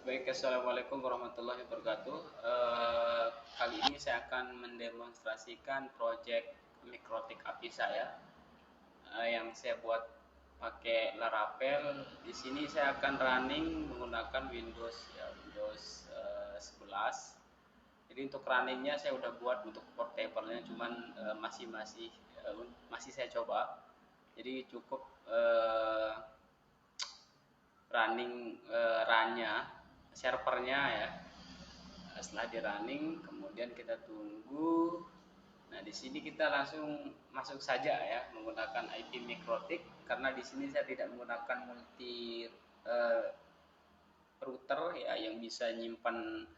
Baik, assalamualaikum warahmatullahi wabarakatuh. Kali ini saya akan mendemonstrasikan proyek mikrotik API saya yang saya buat pakai Laravel. Di sini saya akan running menggunakan Windows Windows 11. Jadi untuk runningnya saya udah buat untuk portable-nya, cuman masih saya coba. Jadi cukup running runnya servernya ya. Setelah di running kemudian kita tunggu. Nah di sini kita langsung masuk saja ya menggunakan IP mikrotik, karena di sini saya tidak menggunakan multi uh, router ya yang bisa nyimpan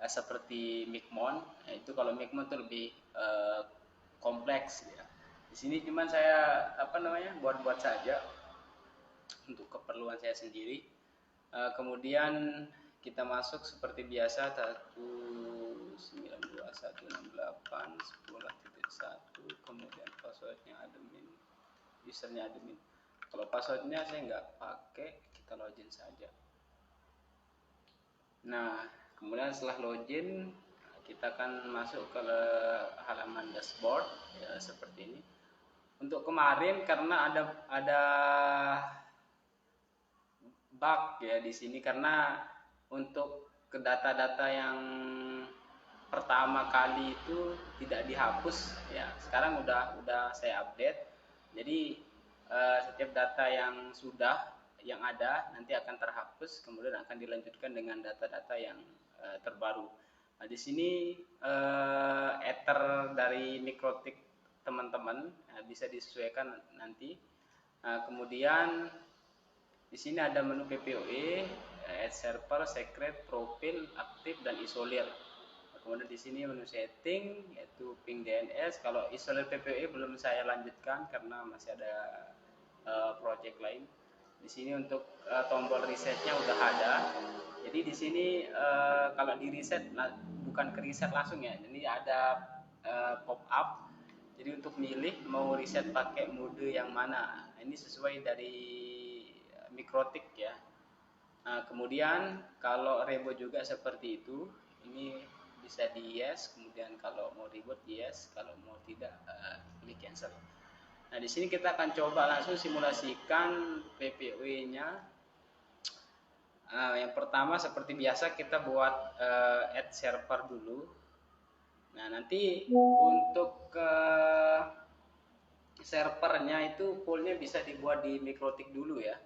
seperti Micmon. Nah, itu kalau Micmon itu lebih kompleks ya. Di sini cuman saya buat-buat saja untuk keperluan saya sendiri. Kemudian kita masuk seperti biasa 192.168.10.1, kemudian passwordnya admin, usernya admin. Kalau passwordnya saya nggak pakai, kita login saja. Nah kemudian setelah login kita akan masuk ke halaman dashboard ya, seperti ini. Untuk kemarin karena ada bug ya di sini, karena untuk ke data-data yang pertama kali itu tidak dihapus ya. Sekarang udah saya update. Jadi setiap data yang ada nanti akan terhapus, kemudian akan dilanjutkan dengan data-data yang terbaru. Nah, di sini ether dari mikrotik teman-teman bisa disesuaikan nanti. Nah, kemudian di sini ada menu PPOE, add server, secret, profil, aktif, dan isolir. Kemudian di sini menu setting yaitu ping DNS. Kalau isolir PPOE belum saya lanjutkan karena masih ada project lain. Di sini untuk tombol resetnya udah ada. Jadi di sini kalau di reset bukan ke reset langsung ya. Jadi ada pop up. Jadi untuk milih mau reset pakai mode yang mana. Ini sesuai dari mikrotik ya. Nah, kemudian kalau reboot juga seperti itu. Ini bisa di yes, kemudian kalau mau reboot yes, kalau mau tidak klik cancel. Nah, di sini kita akan coba langsung simulasikan PPW-nya. Yang pertama seperti biasa kita buat add server dulu. Nah, nanti untuk servernya itu poolnya bisa dibuat di mikrotik dulu ya.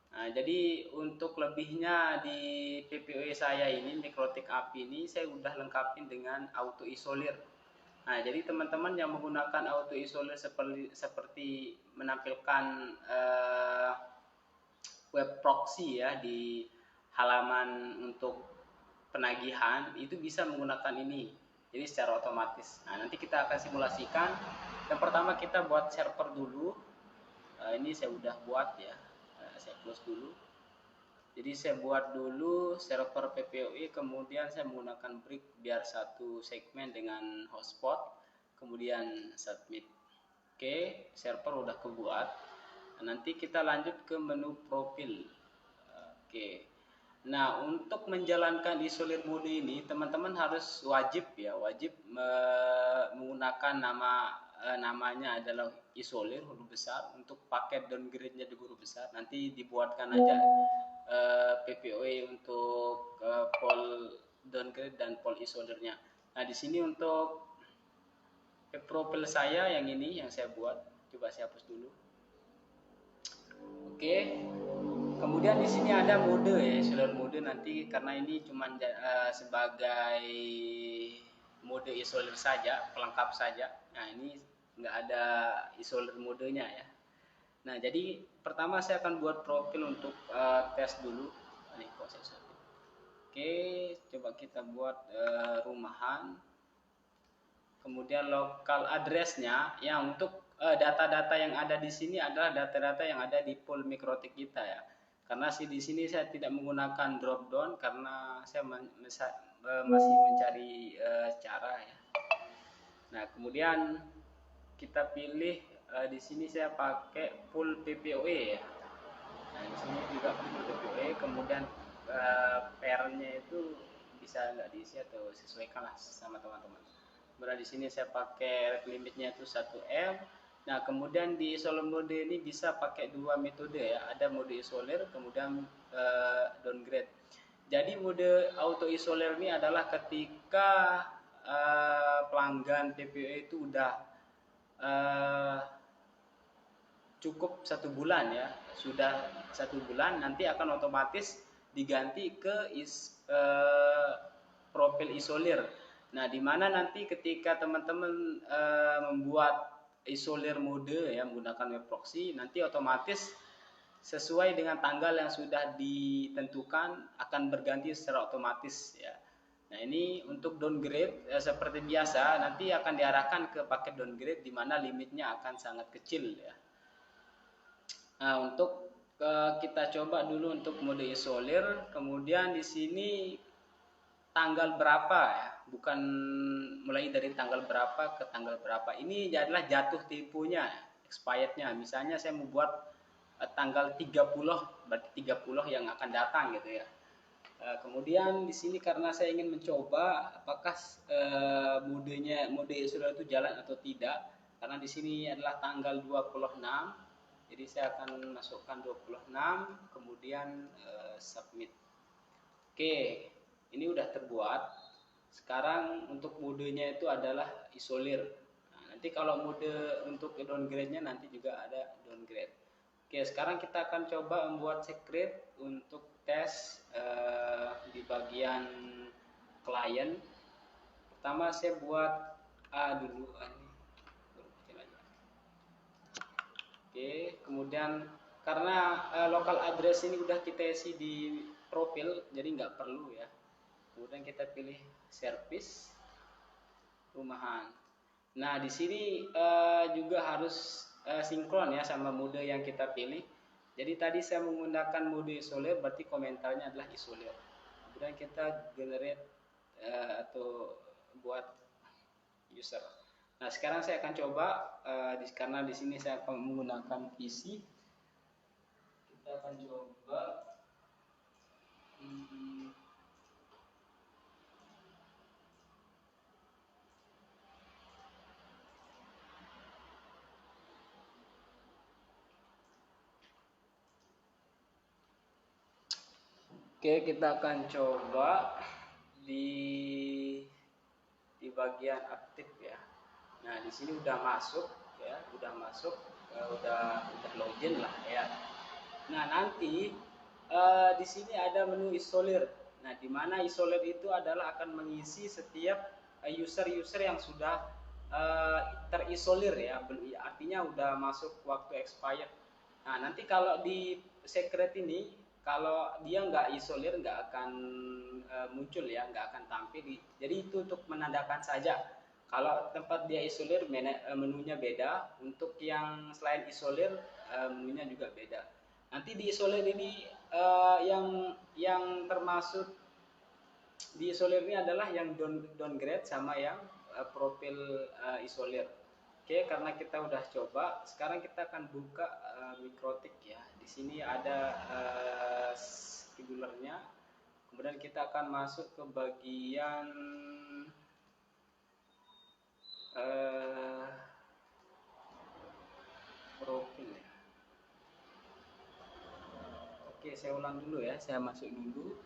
Nah, jadi untuk lebihnya di PPW saya ini, mikrotik API ini saya udah lengkapin dengan auto isolir. Nah, jadi teman-teman yang menggunakan auto isolir seperti menampilkan web proxy ya di halaman untuk penagihan, itu bisa menggunakan ini. Jadi secara otomatis. Nah, nanti kita akan simulasikan. Yang pertama kita buat server dulu. Ini saya udah buat ya. Saya close dulu. Jadi saya buat dulu server PPOE, kemudian saya menggunakan brick biar satu segmen dengan hotspot, kemudian submit. Oke, server udah kebuat. Nanti kita lanjut ke menu profil. Oke. Nah, untuk menjalankan isolir mode ini, teman-teman harus wajib menggunakan namanya adalah isolir huruf besar. Untuk paket downgrade-nya di huruf besar. Nanti dibuatkan aja PPOE untuk pol downgrade dan pol isolirnya. Nah, di sini untuk profil saya yang ini yang saya buat, coba saya hapus dulu. Oke. Kemudian di sini ada mode ya, isolir mode nanti karena ini cuma sebagai mode isolir saja, pelengkap saja. Nah, ini nggak ada isolir modenya ya. Nah, jadi pertama saya akan buat profil untuk tes dulu. Oke, coba kita buat rumahan. Kemudian lokal address-nya yang untuk data-data yang ada di sini adalah data-data yang ada di pool mikrotik kita ya. Karena di sini saya tidak menggunakan drop down karena saya masih mencari cara ya. Nah, kemudian kita pilih di sini saya pakai pool PPOE ya. Nah, di sini juga pool PPOE, kemudian pairnya itu bisa nggak diisi atau sesuaikan lah sama teman-teman. Kemudian di sini saya pakai rate limitnya itu 1M. Nah, kemudian di isoler mode ini bisa pakai dua metode ya. Ada mode isoler, kemudian downgrade. Jadi mode auto isoler ini adalah ketika pelanggan TPU itu udah cukup 1 bulan ya, sudah 1 bulan nanti akan otomatis diganti ke profil isolir. Nah, di mana nanti ketika teman-teman membuat isolir mode ya menggunakan web proxy, nanti otomatis sesuai dengan tanggal yang sudah ditentukan akan berganti secara otomatis ya. Nah, ini untuk downgrade seperti biasa nanti akan diarahkan ke paket downgrade di mana limitnya akan sangat kecil ya. Nah, untuk kita coba dulu untuk mode isolir, kemudian di sini tanggal berapa ya, bukan mulai dari tanggal berapa ke tanggal berapa. Ini adalah jatuh temponya, expirednya. Misalnya saya membuat tanggal 30, berarti 30 yang akan datang gitu ya. Kemudian di sini karena saya ingin mencoba apakah mode isolir itu jalan atau tidak, karena di sini adalah tanggal 26. Jadi saya akan masukkan 26, kemudian submit. Oke, ini udah terbuat. Sekarang untuk modenya itu adalah isolir. Nah, nanti kalau mode untuk downgrade-nya nanti juga ada downgrade. Oke, sekarang kita akan coba membuat secret untuk tes di bagian klien. Pertama saya buat A dulu. Oke, kemudian karena local address ini udah kita isi di profil, jadi nggak perlu ya. Kemudian kita pilih service rumahan. Nah, di sini juga harus sinkron ya sama mode yang kita pilih. Jadi tadi saya menggunakan mode isolir, berarti komentarnya adalah isolir. Kemudian kita generate atau buat user. Nah, sekarang saya akan coba karena di sini saya akan menggunakan PC. Kita akan coba Oke, kita akan coba di bagian aktif ya. Nah, di sini udah masuk ya, udah login lah ya. Nah, nanti di sini ada menu isolir. Nah, di mana isolir itu adalah akan mengisi setiap user-user yang sudah terisolir ya, artinya udah masuk waktu expired. Nah, nanti kalau di secret ini, kalau dia nggak isolir nggak akan muncul ya, nggak akan tampil. Jadi itu untuk menandakan saja. Kalau tempat dia isolir menunya beda, untuk yang selain isolir menunya juga beda. Nanti di isolir ini yang termasuk di isolir ini adalah yang downgrade sama yang profil isolir. Oke, karena kita udah coba, sekarang kita akan buka Mikrotik ya. Di sini ada schedulernya. Kemudian kita akan masuk ke bagian profil ya. Oke, saya ulang dulu ya. Saya masuk dulu.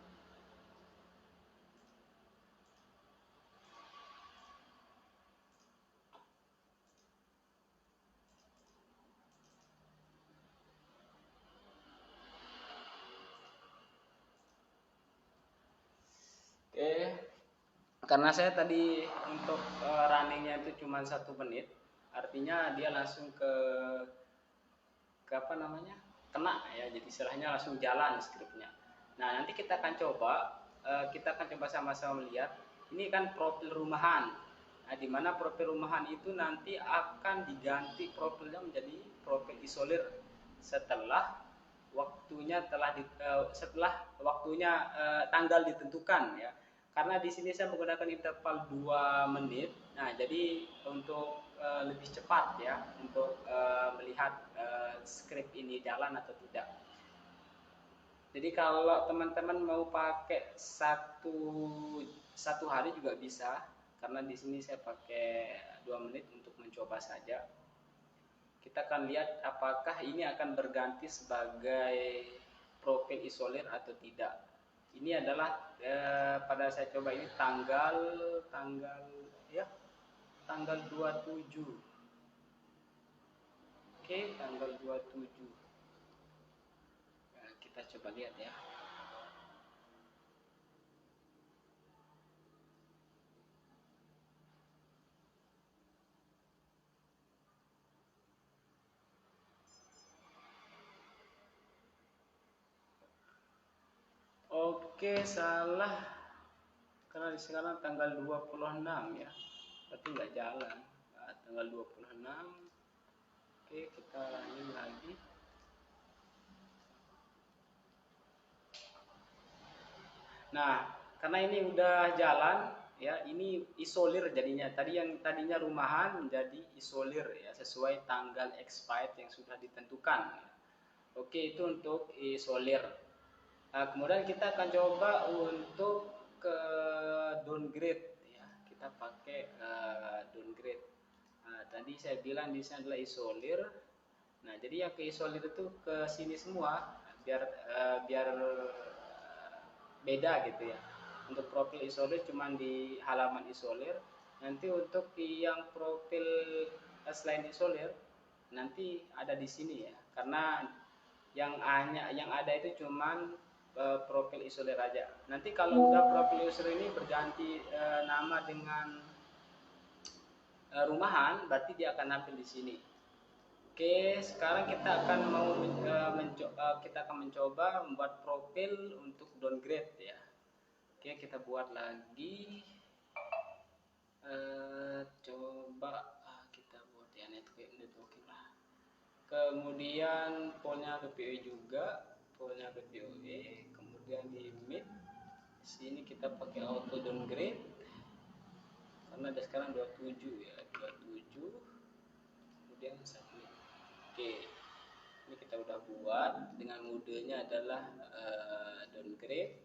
Oke, karena saya tadi untuk runningnya itu cuma 1 menit, artinya dia langsung ke apa namanya, kena ya, jadi istilahnya langsung jalan skripnya. Nah, nanti kita akan coba sama-sama melihat. Ini kan profil rumahan. Nah, di mana profil rumahan itu nanti akan diganti profilnya menjadi profil isolir setelah tanggal ditentukan ya. Karena di sini saya menggunakan interval 2 menit. Nah, jadi untuk lebih cepat ya untuk melihat script ini jalan atau tidak. Jadi kalau teman-teman mau pakai satu hari juga bisa, karena di sini saya pakai 2 menit untuk mencoba saja. Kita akan lihat apakah ini akan berganti sebagai profil isolir atau tidak. Ini adalah pada saya coba ini tanggal tanggal ya tanggal 27. Oke, tanggal 27. Nah, kita coba lihat ya. Oke, salah. Karena sekarang tanggal 26 ya. Berarti nggak jalan. Nah, tanggal 26. Oke, kita lanjut lagi. Nah, karena ini udah jalan ya, ini isolir jadinya. Tadinya rumahan menjadi isolir ya, sesuai tanggal expired yang sudah ditentukan. Oke, itu untuk isolir. Nah, kemudian kita akan coba untuk ke downgrade ya. Kita pakai downgrade. Nah, tadi saya bilang di sini adalah isolir. Nah, jadi yang ke isolir itu ke sini semua biar beda gitu ya. Untuk profil isolir cuma di halaman isolir. Nanti untuk yang profil selain isolir nanti ada di sini ya. Karena yang ada itu cuman profil isolir aja. Nanti kalau udah profil isolir ini berganti nama dengan rumahan, berarti dia akan tampil di sini. Oke, sekarang kita akan kita akan mencoba membuat profil untuk downgrade ya. Oke, kita buat lagi. Coba kita buat ya networking lah. Kemudian polnya PPE juga, polnya PPE. Kemudian di mid, sini kita pakai auto downgrade karena ada sekarang 27 ya, 27. Kemudian submit. Oke, ini kita udah buat dengan modenya adalah downgrade.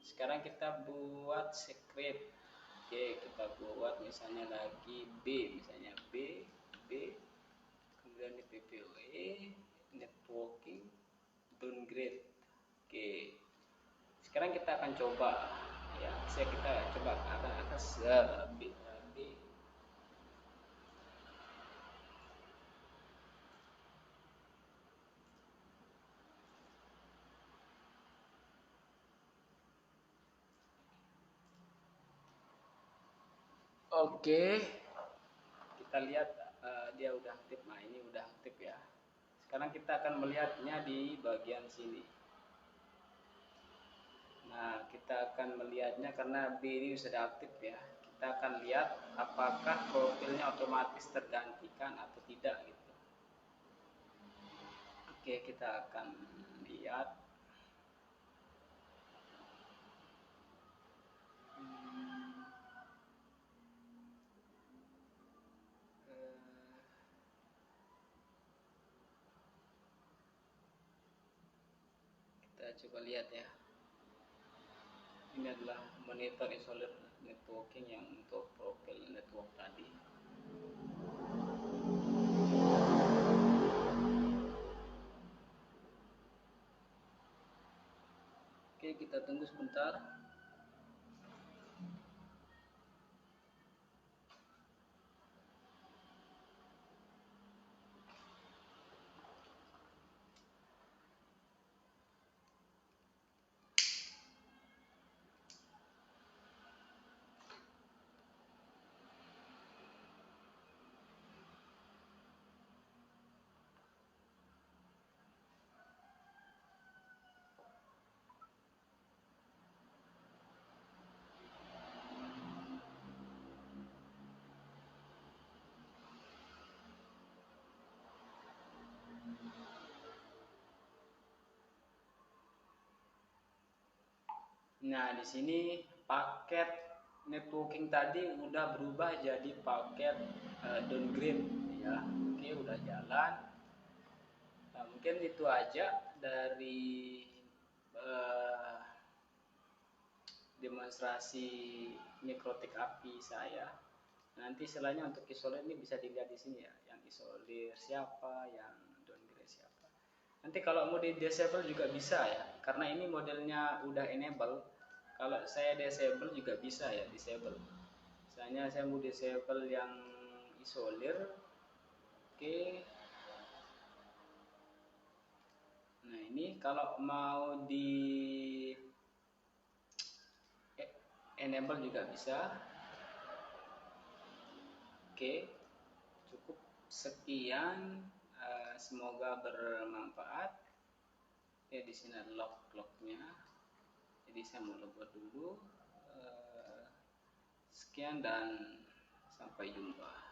Sekarang kita buat script. Oke, kita buat misalnya lagi B, misalnya B, kemudian di PPOE, networking, downgrade. Oke, sekarang kita akan coba ya, kita coba ke atas B. Oke, kita lihat dia udah aktif. Nah, ini udah aktif ya. Sekarang kita akan melihatnya di bagian sini. Nah, kita akan melihatnya karena B ini sudah aktif ya. Kita akan lihat apakah profilnya otomatis tergantikan atau tidak gitu. Oke, kita akan lihat. Kita coba lihat ya. Ini adalah monitor isolir networking yang untuk profil network tadi. Oke, kita tunggu sebentar. Nah, di sini paket networking tadi udah berubah jadi paket downgrade ya. Oke, udah jalan. Nah, mungkin itu aja dari demonstrasi mikrotik API saya. Nanti selainnya untuk isolir ini bisa dilihat di sini ya, yang isolir siapa, yang downgrade siapa. Nanti kalau mau di disable juga bisa ya, karena ini modelnya udah enable. Kalau saya disable juga bisa ya, disable. Misalnya saya mau disable yang isolir, oke. Nah ini kalau mau di enable juga bisa. Oke, cukup sekian. Semoga bermanfaat. Ya di sini ada lognya. Jadi saya mau logout dulu. Sekian dan sampai jumpa.